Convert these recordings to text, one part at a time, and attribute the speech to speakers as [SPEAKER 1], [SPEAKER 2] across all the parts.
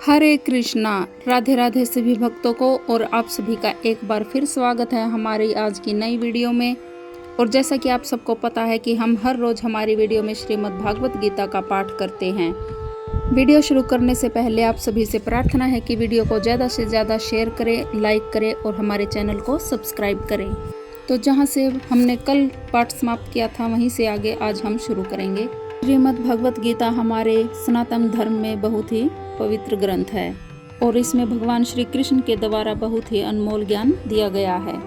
[SPEAKER 1] हरे कृष्णा। राधे राधे सभी भक्तों को और आप सभी का एक बार फिर स्वागत है हमारी आज की नई वीडियो में। और जैसा कि आप सबको पता है कि हम हर रोज हमारी वीडियो में श्रीमद् भागवत गीता का पाठ करते हैं। वीडियो शुरू करने से पहले आप सभी से प्रार्थना है कि वीडियो को ज़्यादा से ज़्यादा शेयर करें, लाइक करें और हमारे चैनल को सब्सक्राइब करें। तो जहाँ से हमने कल पाठ समाप्त किया था वहीं से आगे आज हम शुरू करेंगे। श्रीमद् भगवत गीता हमारे सनातन धर्म में बहुत ही पवित्र ग्रंथ है और इसमें भगवान श्री कृष्ण के द्वारा बहुत ही अनमोल ज्ञान दिया गया है।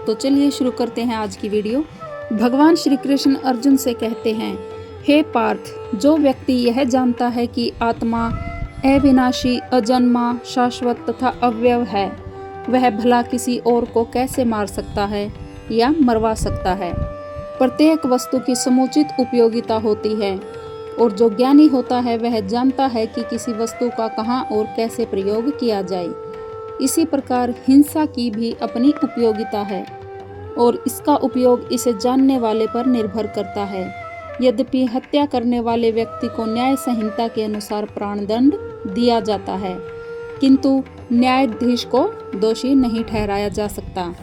[SPEAKER 1] तो चलिए शुरू करते हैं आज की वीडियो। भगवान श्री कृष्ण अर्जुन से कहते हैं, हे पार्थ, जो व्यक्ति यह जानता है कि आत्मा अविनाशी, अजन्मा, शाश्वत तथा अव्यय है, वह भला किसी और को कैसे मार सकता है या मरवा सकता है। प्रत्येक वस्तु की समुचित उपयोगिता होती है और जो ज्ञानी होता है वह जानता है कि किसी वस्तु का कहाँ और कैसे प्रयोग किया जाए। इसी प्रकार हिंसा की भी अपनी उपयोगिता है और इसका उपयोग इसे जानने वाले पर निर्भर करता है। यद्यपि हत्या करने वाले व्यक्ति को न्याय संहिता के अनुसार प्राणदंड दिया जाता है, किंतु न्यायाधीश को दोषी नहीं ठहराया जा सकता,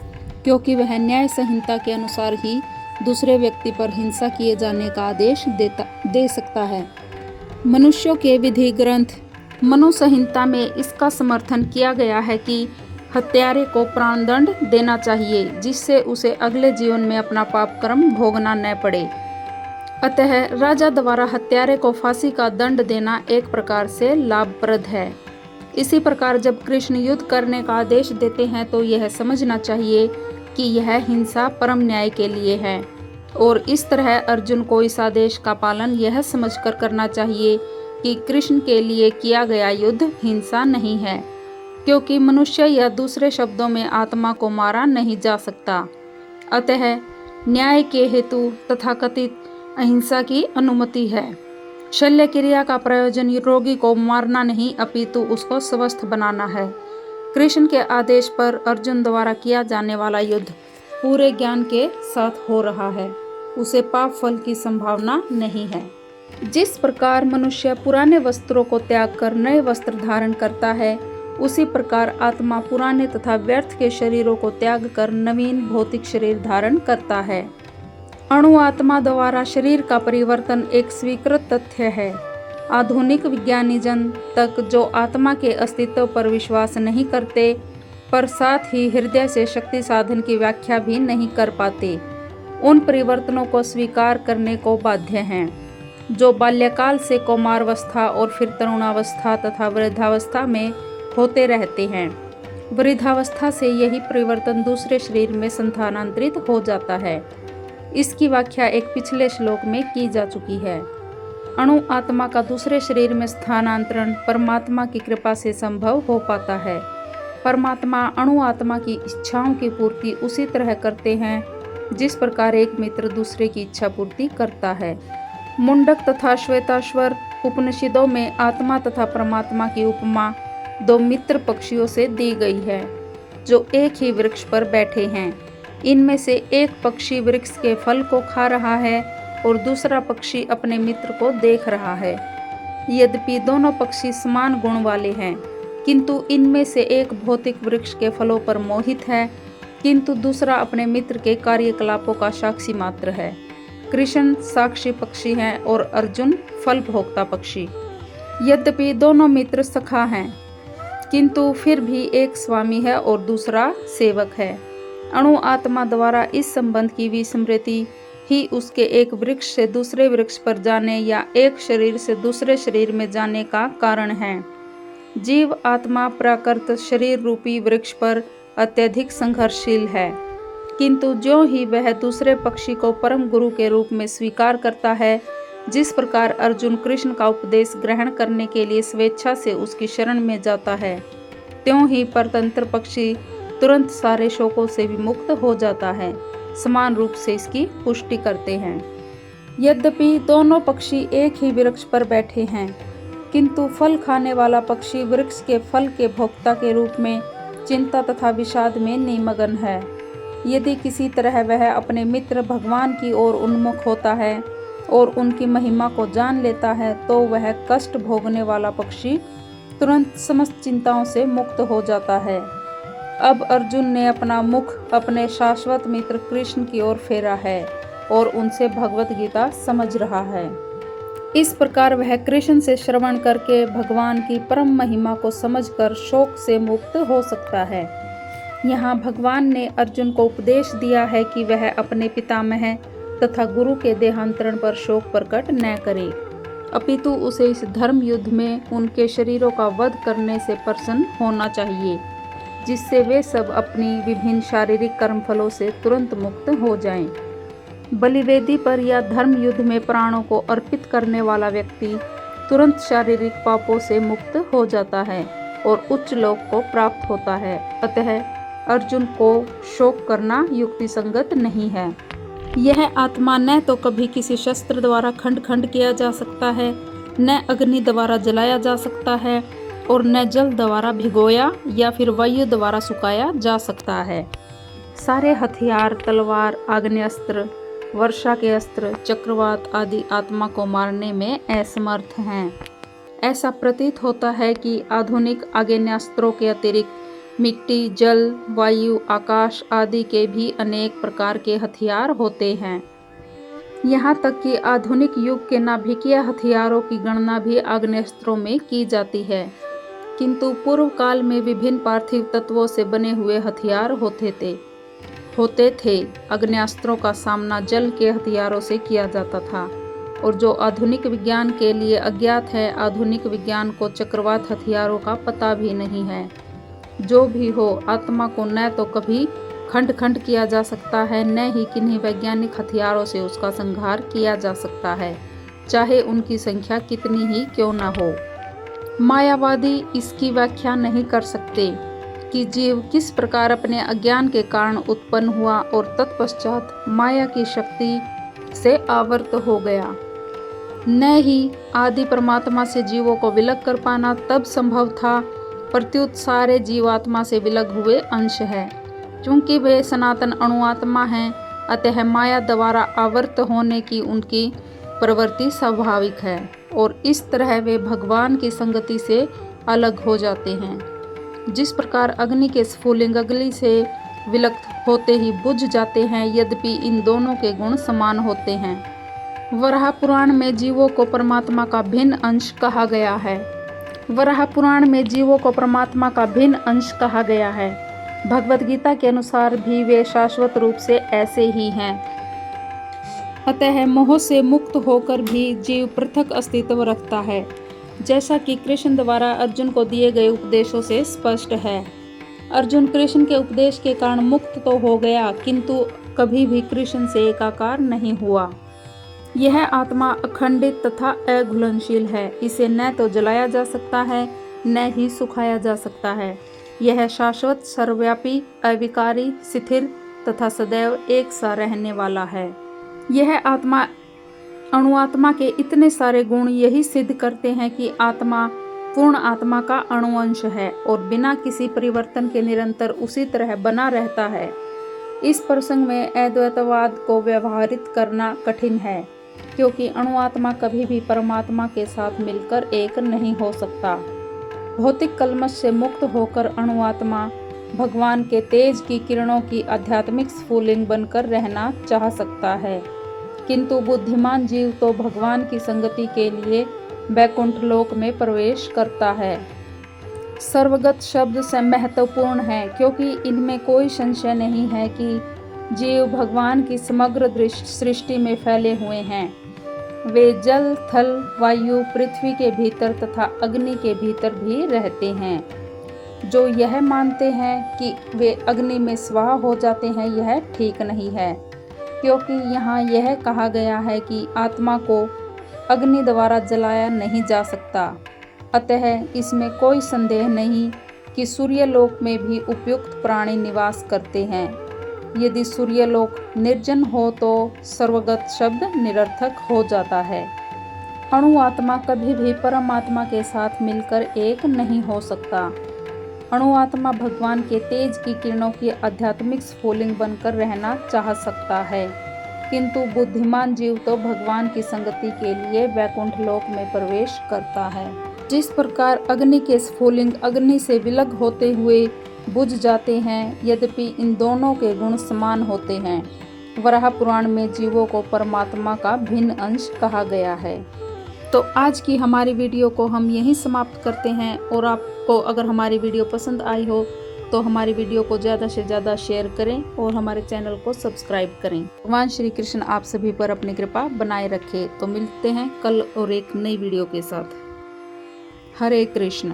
[SPEAKER 1] क्योंकि वह न्याय संहिता के अनुसार ही दूसरे व्यक्ति पर हिंसा किए जाने का आदेश दे सकता है। मनुष्यों के विधि ग्रंथ मनु संहिता में इसका समर्थन किया गया है कि हत्यारे को प्राणदंड देना चाहिए, जिससे उसे अगले जीवन में अपना पाप कर्म भोगना न पड़े। अतः राजा द्वारा हत्यारे को फांसी का दंड देना एक प्रकार से लाभप्रद है। इसी प्रकार जब कृष्ण युद्ध करने का आदेश देते हैं तो यह समझना चाहिए कि यह हिंसा परम न्याय के लिए है और इस तरह अर्जुन को इस आदेश का पालन यह समझकर करना चाहिए कि कृष्ण के लिए किया गया युद्ध हिंसा नहीं है, क्योंकि मनुष्य या दूसरे शब्दों में आत्मा को मारा नहीं जा सकता। अतः न्याय के हेतु तथाकथित अहिंसा की अनुमति है। शल्य क्रिया का प्रयोजन रोगी को मारना नहीं अपितु उसको स्वस्थ बनाना है। कृष्ण के आदेश पर अर्जुन द्वारा किया जाने वाला युद्ध पूरे ज्ञान के साथ हो रहा है, उसे पाप फल की संभावना नहीं है। जिस प्रकार मनुष्य पुराने वस्त्रों को त्याग कर नए वस्त्र धारण करता है, उसी प्रकार आत्मा पुराने तथा व्यर्थ के शरीरों को त्याग कर नवीन भौतिक शरीर धारण करता है। अणु आत्मा द्वारा शरीर का परिवर्तन एक स्वीकृत तथ्य है। आधुनिक विज्ञानी जन तक जो आत्मा के अस्तित्व पर विश्वास नहीं करते, पर साथ ही हृदय से शक्ति साधन की व्याख्या भी नहीं कर पाते, उन परिवर्तनों को स्वीकार करने को बाध्य हैं, जो बाल्यकाल से कौमारावस्था और फिर तरुणावस्था तथा वृद्धावस्था में होते रहते हैं। वृद्धावस्था से यही परिवर्तन दूसरे शरीर में स्थानांतरित हो जाता है। इसकी व्याख्या एक पिछले श्लोक में की जा चुकी है। अणु आत्मा का दूसरे शरीर में स्थानांतरण परमात्मा की कृपा से संभव हो पाता है। परमात्मा अणु आत्मा की इच्छाओं की पूर्ति उसी तरह करते हैं जिस प्रकार एक मित्र दूसरे की इच्छा पूर्ति करता है। मुंडक तथा श्वेताश्वर उपनिषदों में आत्मा तथा परमात्मा की उपमा दो मित्र पक्षियों से दी गई है, जो एक ही वृक्ष पर बैठे हैं। इनमें से एक पक्षी वृक्ष के फल को खा रहा है और दूसरा पक्षी अपने मित्र को देख रहा है। यद्यपि दोनों पक्षी समान गुण वाले हैं, किंतु इनमें से एक भौतिक वृक्ष के फलों पर मोहित है, किंतु दूसरा अपने मित्र के कार्यकलापों का साक्षी मात्र है। कृष्ण साक्षी पक्षी हैं और अर्जुन फल भोक्ता पक्षी। यद्यपि दोनों मित्र सखा हैं, किंतु फिर भी एक स्वामी है और दूसरा सेवक है। अणु आत्मा द्वारा इस संबंध की विस्मृति ही उसके एक वृक्ष से दूसरे वृक्ष पर जाने या एक शरीर से दूसरे शरीर में जाने का कारण है। जीव आत्मा प्राकृत शरीर रूपी वृक्ष पर अत्यधिक संघर्षशील है, किंतु ज्यों ही वह दूसरे पक्षी को परम गुरु के रूप में स्वीकार करता है, जिस प्रकार अर्जुन कृष्ण का उपदेश ग्रहण करने के लिए स्वेच्छा से उसकी शरण में जाता है, त्यों ही परतंत्र पक्षी तुरंत सारे शोकों से विमुक्त हो जाता है। समान रूप से इसकी पुष्टि करते हैं। यद्यपि दोनों पक्षी एक ही वृक्ष पर बैठे हैं, किंतु फल खाने वाला पक्षी वृक्ष के फल के भोक्ता के रूप में चिंता तथा विषाद में निमग्न है। यदि किसी तरह वह अपने मित्र भगवान की ओर उन्मुख होता है और उनकी महिमा को जान लेता है, तो वह कष्ट भोगने वाला पक्षी तुरंत समस्त चिंताओं से मुक्त हो जाता है। अब अर्जुन ने अपना मुख अपने शाश्वत मित्र कृष्ण की ओर फेरा है और उनसे भगवत गीता समझ रहा है। इस प्रकार वह कृष्ण से श्रवण करके भगवान की परम महिमा को समझकर शोक से मुक्त हो सकता है। यहाँ भगवान ने अर्जुन को उपदेश दिया है कि वह अपने पितामह तथा गुरु के देहांतरण पर शोक प्रकट न करे, अपितु उसे इस धर्म युद्ध में उनके शरीरों का वध करने से प्रसन्न होना चाहिए, जिससे वे सब अपनी विभिन्न शारीरिक कर्मफलों से तुरंत मुक्त हो जाएं। बलिवेदी पर या धर्म युद्ध में प्राणों को अर्पित करने वाला व्यक्ति तुरंत शारीरिक पापों से मुक्त हो जाता है और उच्च लोक को प्राप्त होता है। अतः अर्जुन को शोक करना युक्तिसंगत नहीं है। यह आत्मा न तो कभी किसी शस्त्र द्वारा खंड खंड किया जा सकता है, न अग्नि द्वारा जलाया जा सकता है और न जल द्वारा भिगोया या फिर वायु द्वारा सुखाया जा सकता है। सारे हथियार, तलवार, आग्नेयास्त्र, वर्षा के अस्त्र, चक्रवात आदि आत्मा को मारने में असमर्थ हैं। ऐसा प्रतीत होता है कि आधुनिक आग्नेयास्त्रों के अतिरिक्त मिट्टी, जल, वायु, आकाश आदि के भी अनेक प्रकार के हथियार होते हैं। यहाँ तक कि आधुनिक युग के नाभिकीय हथियारों की गणना भी आग्नेयास्त्रों में की जाती है, किंतु पूर्व काल में विभिन्न पार्थिव तत्वों से बने हुए हथियार होते थे। आग्नेयास्त्रों का सामना जल के हथियारों से किया जाता था, और जो आधुनिक विज्ञान के लिए अज्ञात है, आधुनिक विज्ञान को चक्रवात हथियारों का पता भी नहीं है। जो भी हो, आत्मा को न तो कभी खंड खंड किया जा सकता है, न ही किन्हीं वैज्ञानिक हथियारों से उसका संहार किया जा सकता है, चाहे उनकी संख्या कितनी ही क्यों न हो। मायावादी इसकी व्याख्या नहीं कर सकते कि जीव किस प्रकार अपने अज्ञान के कारण उत्पन्न हुआ और तत्पश्चात माया की शक्ति से आवर्त हो गया। न ही आदि परमात्मा से जीवों को विलग कर पाना तब संभव था, प्रत्युत सारे जीवात्मा से विलग हुए अंश है। चूंकि वे सनातन अणुआत्मा हैं, अतः माया द्वारा आवर्त होने की उनकी प्रवृत्ति स्वाभाविक है और इस तरह वे भगवान की संगति से अलग हो जाते हैं। जिस प्रकार अग्नि के स्फुलिंग अग्नि से विलक्त होते ही बुझ जाते हैं, यद्यपि इन दोनों के गुण समान होते हैं। वराह पुराण में जीवों को परमात्मा का भिन्न अंश कहा गया है। भगवत गीता के अनुसार भी वे शाश्वत रूप से ऐसे ही हैं। अतः मोह से मुक्त होकर भी जीव पृथक अस्तित्व रखता है, जैसा कि कृष्ण द्वारा अर्जुन को दिए गए उपदेशों से स्पष्ट है। अर्जुन कृष्ण के उपदेश के कारण मुक्त तो हो गया, किंतु कभी भी कृष्ण से एकाकार नहीं हुआ। यह आत्मा अखंडित तथा अघुलनशील है। इसे न तो जलाया जा सकता है, न ही सुखाया जा सकता है। यह शाश्वत, सर्वव्यापी, अविकारी, शिथिल तथा सदैव एक सा रहने वाला है। यह आत्मा अणुआत्मा के इतने सारे गुण यही सिद्ध करते हैं कि आत्मा पूर्ण आत्मा का अणुअंश है और बिना किसी परिवर्तन के निरंतर उसी तरह बना रहता है। इस प्रसंग में अद्वैतवाद को व्यवहारित करना कठिन है, क्योंकि अणुआत्मा कभी भी परमात्मा के साथ मिलकर एक नहीं हो सकता। भौतिक कल्मश से मुक्त होकर अणुआत्मा भगवान के तेज की किरणों की आध्यात्मिक स्फुलिंग बनकर रहना चाह सकता है, किंतु बुद्धिमान जीव तो भगवान की संगति के लिए वैकुंठ लोक में प्रवेश करता है। सर्वगत शब्द से महत्वपूर्ण है, क्योंकि इनमें कोई संशय नहीं है कि जीव भगवान की समग्र सृष्टि में फैले हुए हैं। वे जल, थल, वायु, पृथ्वी के भीतर तथा अग्नि के भीतर भी रहते हैं। जो यह मानते हैं कि वे अग्नि में स्वाहा हो जाते हैं, यह ठीक नहीं है, क्योंकि यहाँ यह कहा गया है कि आत्मा को अग्नि द्वारा जलाया नहीं जा सकता। अतः इसमें कोई संदेह नहीं कि सूर्यलोक में भी उपयुक्त प्राणी निवास करते हैं। यदि सूर्यलोक निर्जन हो तो सर्वगत शब्द निरर्थक हो जाता है। अणुआत्मा कभी भी परमात्मा के साथ मिलकर एक नहीं हो सकता। अणुआत्मा भगवान के तेज की किरणों की आध्यात्मिक स्फुलिंग बनकर रहना चाह सकता है, किंतु बुद्धिमान जीव तो भगवान की संगति के लिए वैकुंठ लोक में प्रवेश करता है। जिस प्रकार अग्नि के स्फुलिंग अग्नि से विलग होते हुए बुझ जाते हैं, यद्यपि इन दोनों के गुण समान होते हैं। वराह पुराण में जीवों को परमात्मा का भिन्न अंश कहा गया है। तो आज की हमारी वीडियो को हम यहीं समाप्त करते हैं, और आपको अगर हमारी वीडियो पसंद आई हो तो हमारी वीडियो को ज़्यादा से ज़्यादा शेयर करें और हमारे चैनल को सब्सक्राइब करें। भगवान श्री कृष्ण आप सभी पर अपनी कृपा बनाए रखे। तो मिलते हैं कल और एक नई वीडियो के साथ। हरे कृष्ण।